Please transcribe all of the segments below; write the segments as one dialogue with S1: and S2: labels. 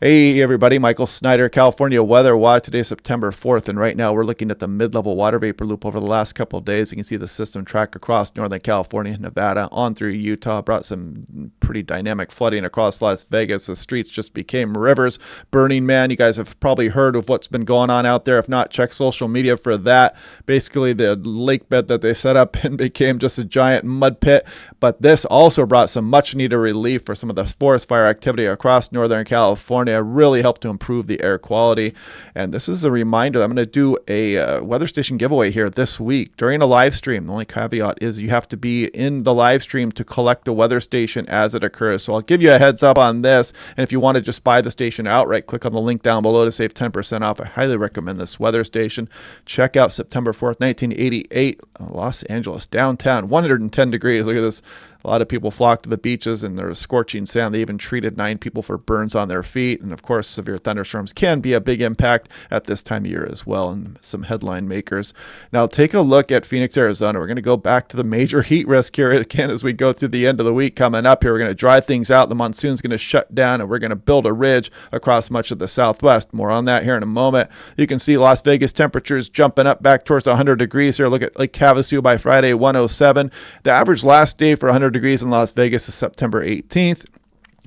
S1: Hey everybody, Michael Snyder, California Weather Watch. Today is September 4th, and right now we're looking at the mid-level water vapor loop over the last couple of days. You can see the system track across Northern California, Nevada, on through Utah. Brought some pretty dynamic flooding across Las Vegas. The streets just became rivers. Burning Man, you guys have probably heard of what's been going on out there. If not, check social media for that. Basically, the lake bed that they set up and became just a giant mud pit. But this also brought some much-needed relief for some of the forest fire activity across Northern California. Really helped to improve the air quality. And this is a reminder, I'm going to do a weather station giveaway here this week during a live stream. The only caveat is you have to be in the live stream to collect the weather station as it occurs. So I'll give you a heads up on this. And if you want to just buy the station outright, click on the link down below to save 10% off. I highly recommend this weather station. Check out September 4th, 1988, Los Angeles, downtown, 110 degrees. Look at this. A lot of people flocked to the beaches and there was scorching sand. They even treated 9 people for burns on their feet. And of course, severe thunderstorms can be a big impact at this time of year as well, and some headline makers. Now take a look at Phoenix, Arizona. We're going to go back to the major heat risk here again as we go through the end of the week coming up here. We're going to dry things out. The monsoon's going to shut down and we're going to build a ridge across much of the southwest. More on that here in a moment. You can see Las Vegas temperatures jumping up back towards 100 degrees here. Look at Lake Havasu by Friday, 107. The average last day for 100 degrees in Las Vegas is September 18th.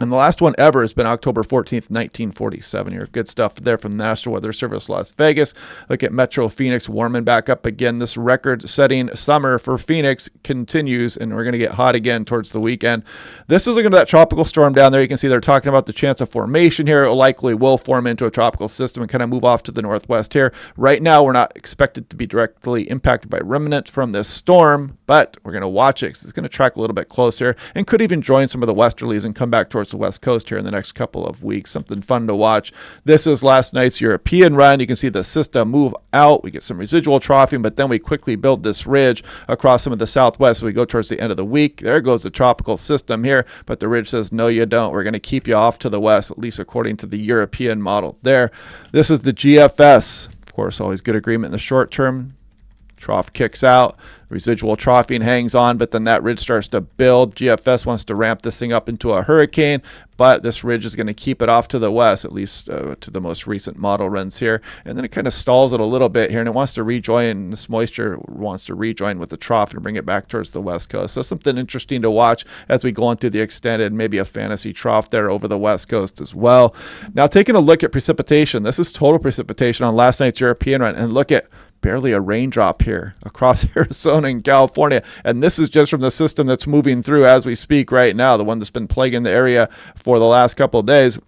S1: And the last one ever has been October 14th, 1947 here. Good stuff there from the National Weather Service, Las Vegas. Look at Metro Phoenix warming back up again. This record-setting summer for Phoenix continues, and we're going to get hot again towards the weekend. This is looking at that tropical storm down there. You can see they're talking about the chance of formation here. It likely will form into a tropical system and kind of move off to the northwest here. Right now, we're not expected to be directly impacted by remnants from this storm, but we're going to watch it because it's going to track a little bit closer and could even join some of the westerlies and come back towards the west coast here in the next couple of weeks. Something fun to watch. This is last night's European run. You can see the system move out. We get some residual troughing, but then we quickly build this ridge across some of the southwest as we go towards the end of the week. There goes the tropical system here, but the ridge says, no, you don't. We're going to keep you off to the west, at least according to the European model there. This is the GFS. Of course, always good agreement in the short term. Trough kicks out. Residual troughing hangs on, but then that ridge starts to build. GFS wants to ramp this thing up into a hurricane, but this ridge is going to keep it off to the west, at least to the most recent model runs here. And then it kind of stalls it a little bit here, and it wants to rejoin. This moisture wants to rejoin with the trough and bring it back towards the west coast. So something interesting to watch as we go into the extended, maybe a fantasy trough there over the west coast as well. Now taking a look at precipitation. This is total precipitation on last night's European run, and look at barely a raindrop here across Arizona and California. And this is just from the system that's moving through as we speak right now, the one that's been plaguing the area for the last couple of days,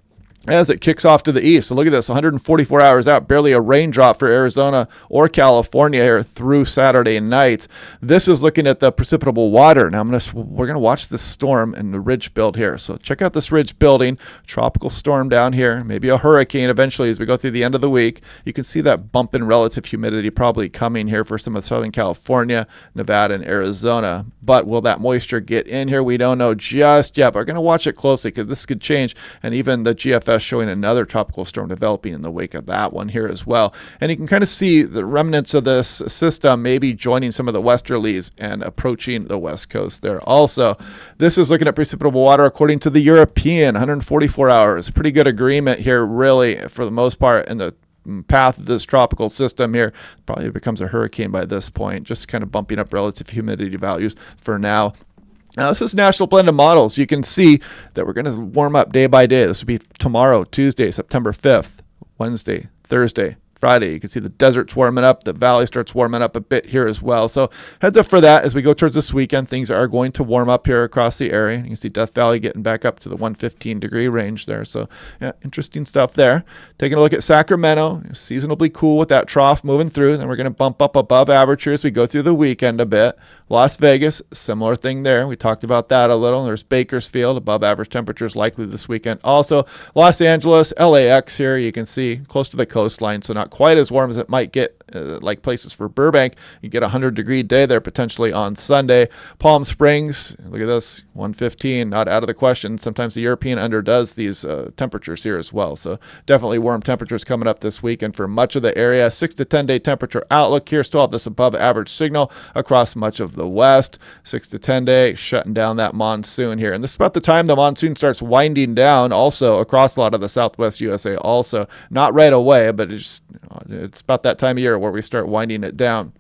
S1: as it kicks off to the east. So look at this, 144 hours out, barely a raindrop for Arizona or California here through Saturday night. This is looking at the precipitable water. Now we're going to watch this storm and the ridge build here. So check out this ridge building, tropical storm down here, maybe a hurricane eventually as we go through the end of the week. You can see that bump in relative humidity probably coming here for some of Southern California, Nevada, and Arizona. But will that moisture get in here? We don't know just yet, but we're going to watch it closely because this could change. And even the GFS showing another tropical storm developing in the wake of that one here as well. And you can kind of see the remnants of this system maybe joining some of the westerlies and approaching the west coast there also. This is looking at precipitable water according to the European, 144 hours. Pretty good agreement here, really, for the most part, in the path of this tropical system here. Probably becomes a hurricane by this point, just kind of bumping up relative humidity values for now. Now, this is National Blend of Models. You can see that we're going to warm up day by day. This will be tomorrow, Tuesday, September 5th, Wednesday, Thursday, Friday. You can see the desert's warming up. The valley starts warming up a bit here as well. So heads up for that as we go towards this weekend. Things are going to warm up here across the area. You can see Death Valley getting back up to the 115 degree range there. So yeah, interesting stuff there. Taking a look at Sacramento, seasonably cool with that trough moving through. Then we're going to bump up above average here as we go through the weekend a bit. Las Vegas, similar thing there. We talked about that a little. There's Bakersfield, above average temperatures likely this weekend. Also, Los Angeles, LAX here, you can see close to the coastline, so not quite as warm as it might get like places for Burbank. You get a 100-degree day there potentially on Sunday. Palm Springs, look at this, 115, not out of the question. Sometimes the European underdoes these temperatures here as well. So definitely warm temperatures coming up this weekend for much of the area. 6 to 10 day temperature outlook here. Still have this above average signal across much of the west. 6 to 10 day, shutting down that monsoon here. And this is about the time the monsoon starts winding down also across a lot of the southwest USA also. Not right away, but it's about that time of year where we start winding it down.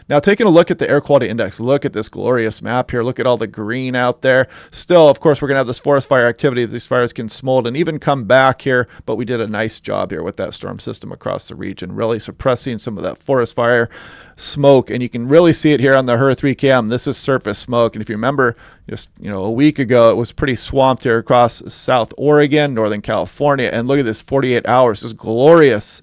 S1: Now, taking a look at the air quality index, look at this glorious map here. Look at all the green out there. Still, of course, we're going to have this forest fire activity. These fires can smold and even come back here, but we did a nice job here with that storm system across the region, really suppressing some of that forest fire smoke. And you can really see it here on the HER3 cam. This is surface smoke. And if you remember, just a week ago, it was pretty swamped here across South Oregon, Northern California. And look at this, 48 hours. This is glorious.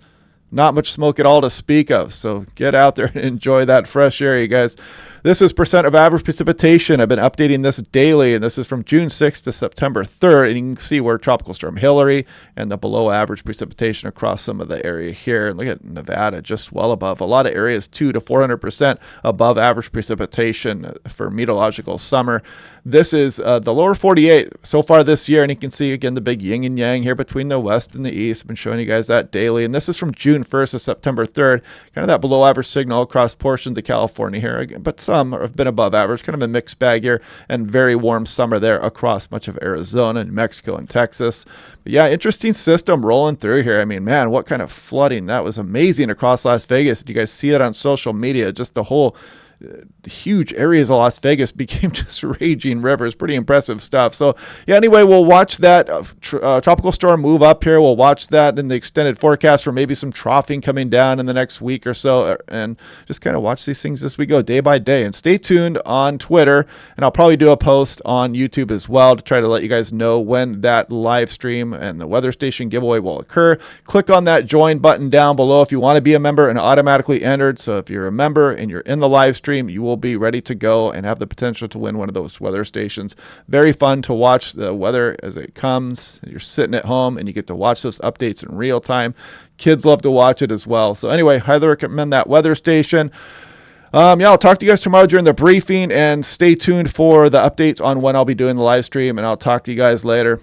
S1: Not much smoke at all to speak of. So get out there and enjoy that fresh air, you guys. This is percent of average precipitation. I've been updating this daily, and this is from June 6th to September 3rd. And you can see where Tropical Storm Hillary and the below average precipitation across some of the area here. And look at Nevada, just well above. A lot of areas 200 to 400% above average precipitation for meteorological summer. This is the lower 48 so far this year, and you can see again the big yin and yang here between the west and the east. I've been showing you guys that daily, and this is from June 1st to September 3rd. Kind of that below average signal across portions of California here, but some have been above average. Kind of a mixed bag here, and very warm summer there across much of Arizona, New Mexico, and Texas. But yeah, interesting system rolling through here. I mean, man, what kind of flooding. That was amazing across Las Vegas. You guys see it on social media, just the whole huge areas of Las Vegas became just raging rivers. Pretty impressive stuff. So yeah, anyway, we'll watch that tropical storm move up here. We'll watch that in the extended forecast for maybe some troughing coming down in the next week or so, and just kind of watch these things as we go day by day. And stay tuned on Twitter, and I'll probably do a post on YouTube as well to try to let you guys know when that live stream and the weather station giveaway will occur. Click on that join button down below if you want to be a member and automatically entered. So if you're a member and you're in the live stream, you will be ready to go and have the potential to win one of those weather stations. Very fun to watch the weather as it comes. You're sitting at home and you get to watch those updates in real time. Kids love to watch it as well. So anyway, highly recommend that weather station. Yeah, I'll talk to you guys tomorrow during the briefing, and stay tuned for the updates on when I'll be doing the live stream, and I'll talk to you guys later.